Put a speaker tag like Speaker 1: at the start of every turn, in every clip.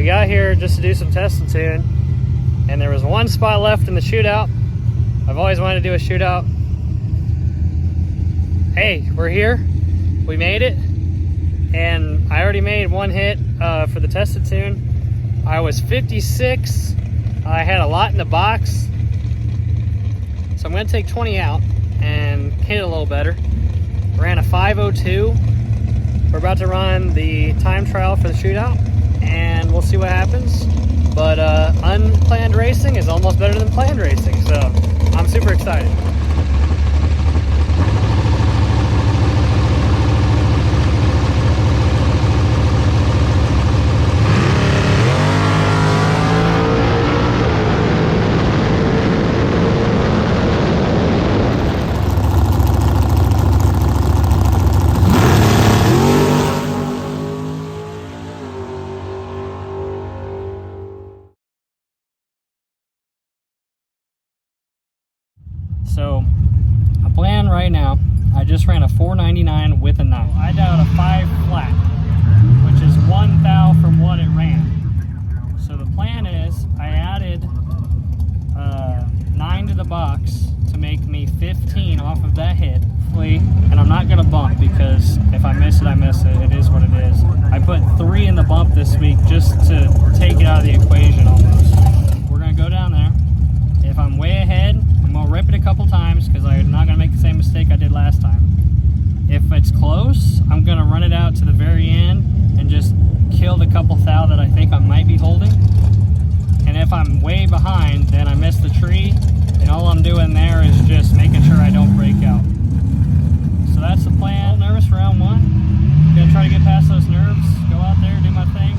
Speaker 1: got here just to do some test and tune, and there was one spot left in the shootout. I've always wanted to do a shootout. Hey, we're here. We made it. And I already made one hit for the test and tune. I was 56. I had a lot in the box. So I'm going to take 20 out and hit it a little better. Ran a 5:02. We're about to run the time trial for the shootout, and we'll see what happens. But unplanned racing is almost better than planned racing, so I'm super excited. So, a plan right now, I just ran a 499 with a 9. I dialed a 5 flat, which is 1 thou from what it ran. So the plan is, I added 9 to the box to make me 15 off of that hit. And I'm not going to bump, because if I miss it, I miss it. It is what it is. I put 3 in the bump this week just to take it out of the equation almost. We're going to go down there. If I'm way ahead, I'm going to rip it a couple times because I'm not going to make the same mistake I did last time. If it's close, I'm going to run it out to the very end and just kill the couple thou that I think I might be holding. And if I'm way behind, then I miss the tree, and all I'm doing there is just making sure I don't break out. So that's the plan. Nervous for round 1. Going to try to get past those nerves, go out there, do my thing.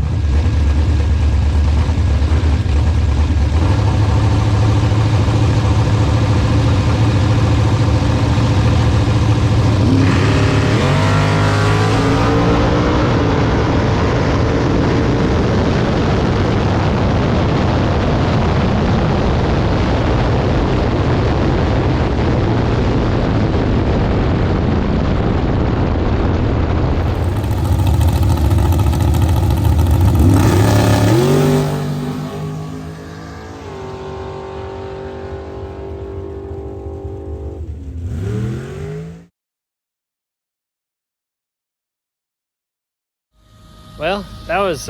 Speaker 1: Well, that was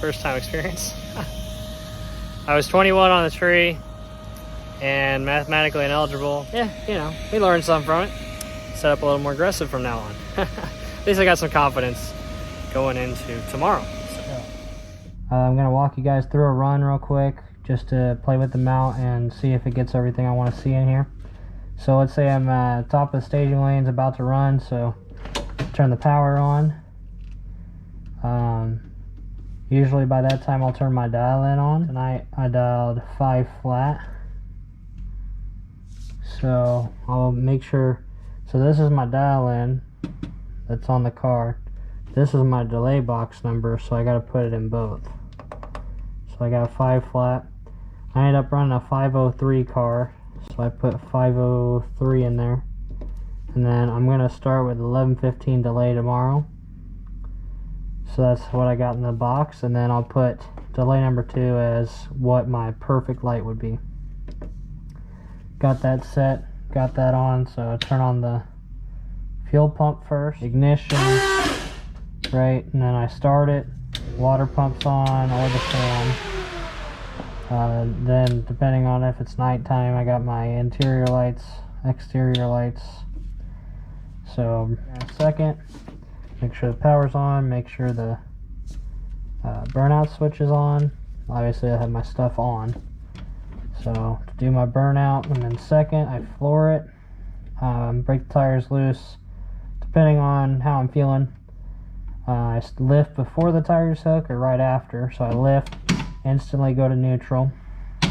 Speaker 1: first time experience. I was 21 on the tree and mathematically ineligible. Yeah, you know, we learned something from it. Set up a little more aggressive from now on. At least I got some confidence going into tomorrow. So. I'm gonna walk you guys through a run real quick just to play with the mount and see if it gets everything I want to see in here. So let's say I'm top of the staging lanes about to run, so turn the power on. Usually by that time I'll turn my dial in on. Tonight I dialed 5 flat, so I'll make sure. So this is my dial in that's on the car. This is my delay box number, so I got to put it in both. So I got a 5 flat. I ended up running a 503 car, so I put 503 in there, and then I'm gonna start with 11:15 delay tomorrow. So that's what I got in the box, and then I'll put delay number 2 as what my perfect light would be. Got that set, got that on, so I turn on the fuel pump first, ignition, right, and then I start it, water pump's on, or the fan. Then depending on if it's nighttime, I got my interior lights, exterior lights. So in a second, make sure the power's on, make sure the burnout switch is on. Obviously I have my stuff on. So to do my burnout, and then second I floor it, break the tires loose depending on how I'm feeling. I lift before the tires hook or right after. So I lift, instantly go to neutral,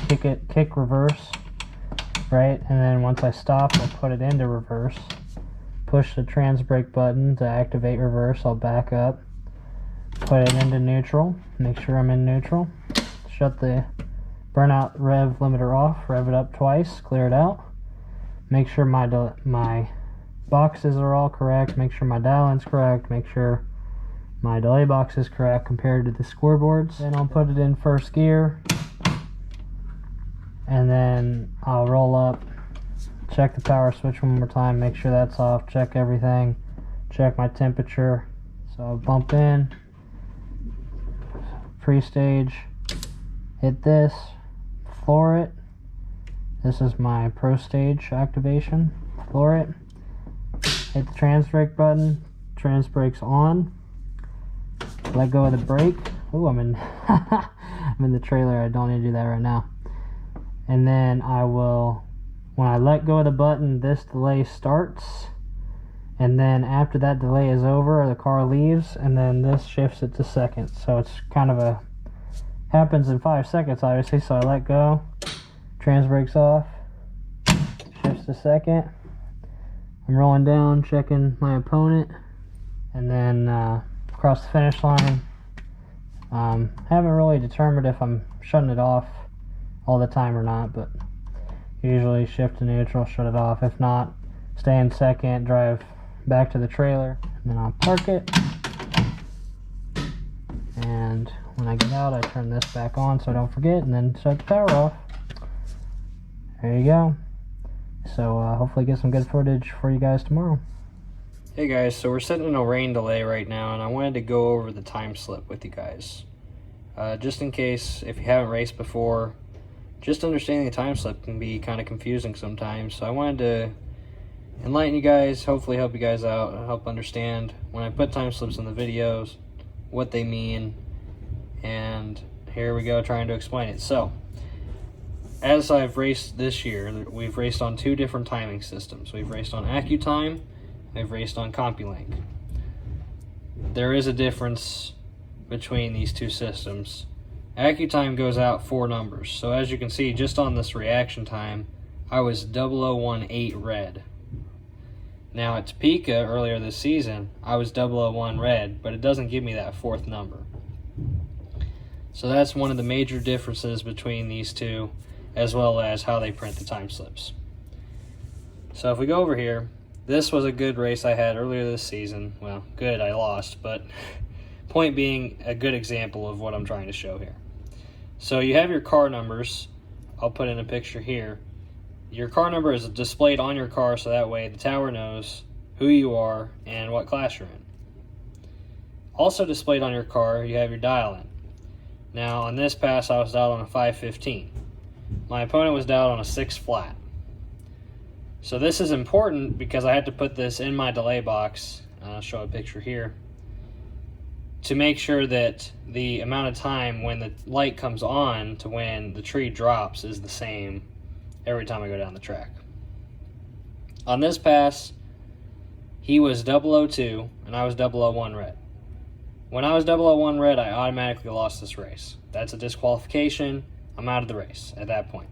Speaker 1: kick reverse, right, and then once I stop I'll put it into reverse. Push the trans brake button to activate reverse. I'll back up, put it into neutral, make sure I'm in neutral, shut the burnout rev limiter off, rev it up twice, clear it out, make sure my boxes are all correct, make sure my dial-in's correct, make sure my delay box is correct compared to the scoreboards. Then I'll put it in first gear, and then I'll roll up, check the power switch one more time, make sure that's off, check everything, check my temperature. So I'll bump in, pre-stage, hit this, floor it. This is my pro stage activation, floor it, hit the trans brake button, trans brake's on, let go of the brake. Oh, I'm in I'm in the trailer, I don't need to do that right now. And then I will, when I let go of the button, this delay starts, and then after that delay is over, the car leaves, and then this shifts it to second. So it's kind of a, happens in 5 seconds obviously. So I let go, trans brake's off, shifts to second. I'm rolling down, checking my opponent, and then across the finish line. Haven't really determined if I'm shutting it off all the time or not, but usually shift to neutral, shut it off. If not, stay in second, drive back to the trailer, and then I'll park it. And when I get out, I turn this back on so I don't forget, and then shut the power off. There you go. So hopefully get some good footage for you guys tomorrow. Hey guys, so we're sitting in a rain delay right now, and I wanted to go over the time slip with you guys. Just in case, if you haven't raced before, just understanding the time slip can be kind of confusing sometimes. So I wanted to enlighten you guys, hopefully help you guys out, help understand when I put time slips in the videos, what they mean, and here we go trying to explain it. So, as I've raced this year, we've raced on 2 different timing systems. We've raced on AccuTime, I've raced on CompuLink. There is a difference between these 2 systems. AccuTime goes out 4 numbers. So as you can see, just on this reaction time, I was 0018 red. Now at Topeka earlier this season, I was 001 red, but it doesn't give me that 4th number. So that's one of the major differences between these 2, as well as how they print the time slips. So if we go over here, this was a good race I had earlier this season. Well, good, I lost, but point being, a good example of what I'm trying to show here. So you have your car numbers. I'll put in a picture here. Your car number is displayed on your car, so that way the tower knows who you are and what class you're in. Also displayed on your car, you have your dial-in. Now on this pass, I was dialed on a 515. My opponent was dialed on a 6 flat. So this is important because I had to put this in my delay box. I'll show a picture here, to make sure that the amount of time when the light comes on to when the tree drops is the same every time I go down the track. On this pass, he was 002 and I was 001 red. When I was 001 red, I automatically lost this race. That's a disqualification. I'm out of the race at that point.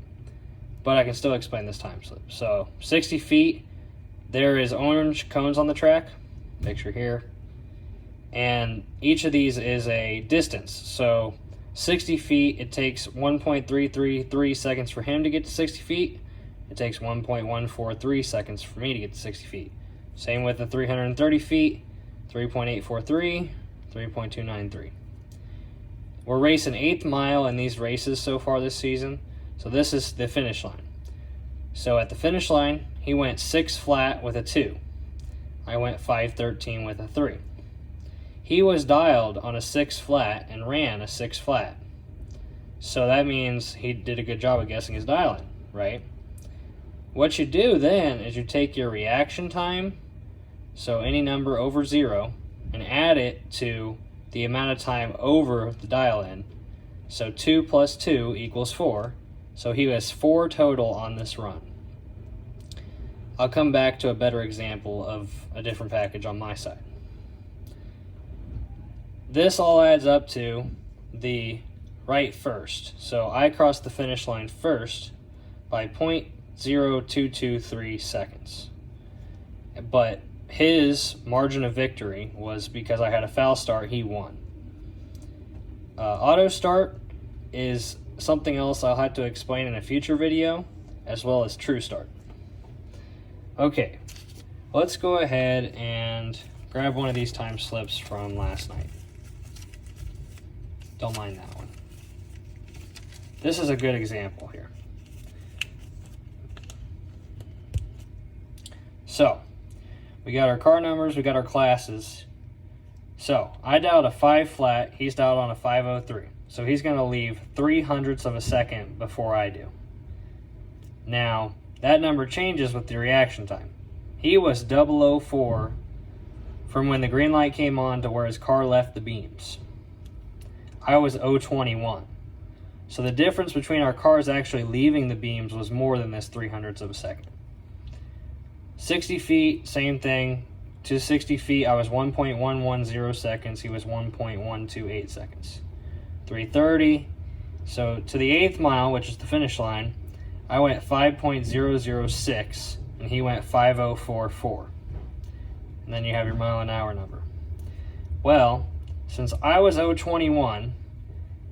Speaker 1: But I can still explain this time slip. So 60 feet, there is orange cones on the track, picture here. And each of these is a distance. So 60 feet, it takes 1.333 seconds for him to get to 60 feet. It takes 1.143 seconds for me to get to 60 feet. Same with the 330 feet, 3.843, 3.293. We're racing 8th mile in these races so far this season. So this is the finish line. So at the finish line, he went 6 flat with a 2. I went 513 with a 3. He was dialed on a 6 flat and ran a 6 flat. So that means he did a good job of guessing his dial-in, right? What you do then is you take your reaction time, so any number over 0, and add it to the amount of time over the dial-in. So 2 plus 2 equals 4. So he has 4 total on this run. I'll come back to a better example of a different package on my side. This all adds up to the right first. So I crossed the finish line first by 0.0223 seconds. But his margin of victory was because I had a foul start, he won. Auto start is something else I'll have to explain in a future video, as well as true start. Okay, let's go ahead and grab one of these time slips from last night. Don't mind that one. This is a good example here. So, we got our car numbers, we got our classes. So, I dialed a 5 flat, he's dialed on a 503. So he's going to leave 0.03 of a second before I do. Now, that number changes with the reaction time. He was 004 from when the green light came on to where his car left the beams. I was 021. So the difference between our cars actually leaving the beams was more than this 0.03 of a second. 60 feet, same thing. To 60 feet, I was 1.110 seconds. He was 1.128 seconds. 330. So to the 8th mile, which is the finish line, I went 5.006 and he went 5.044. And then you have your mile an hour number. Well, since I was 021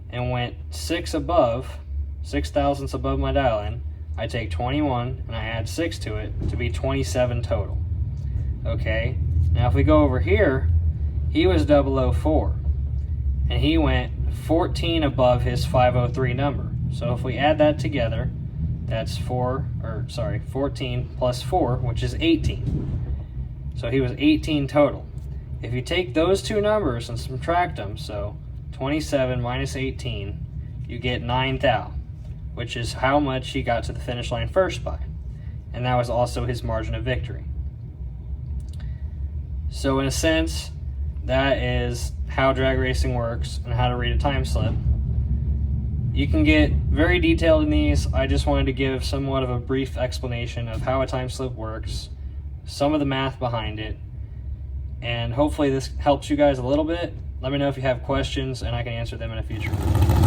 Speaker 1: and went 6 thousandths above my dial-in, I take 21 and I add 6 to it to be 27 total. Okay, now if we go over here, he was 004 and he went 14 above his 503 number. So if we add that together, that's 14 plus 4, which is 18. So he was 18 total. If you take those two numbers and subtract them, so 27 minus 18, you get 9 thou, which is how much he got to the finish line first by. And that was also his margin of victory. So in a sense, that is how drag racing works and how to read a time slip. You can get very detailed in these. I just wanted to give somewhat of a brief explanation of how a time slip works, some of the math behind it, and hopefully this helps you guys a little bit. Let me know if you have questions and I can answer them in a future video.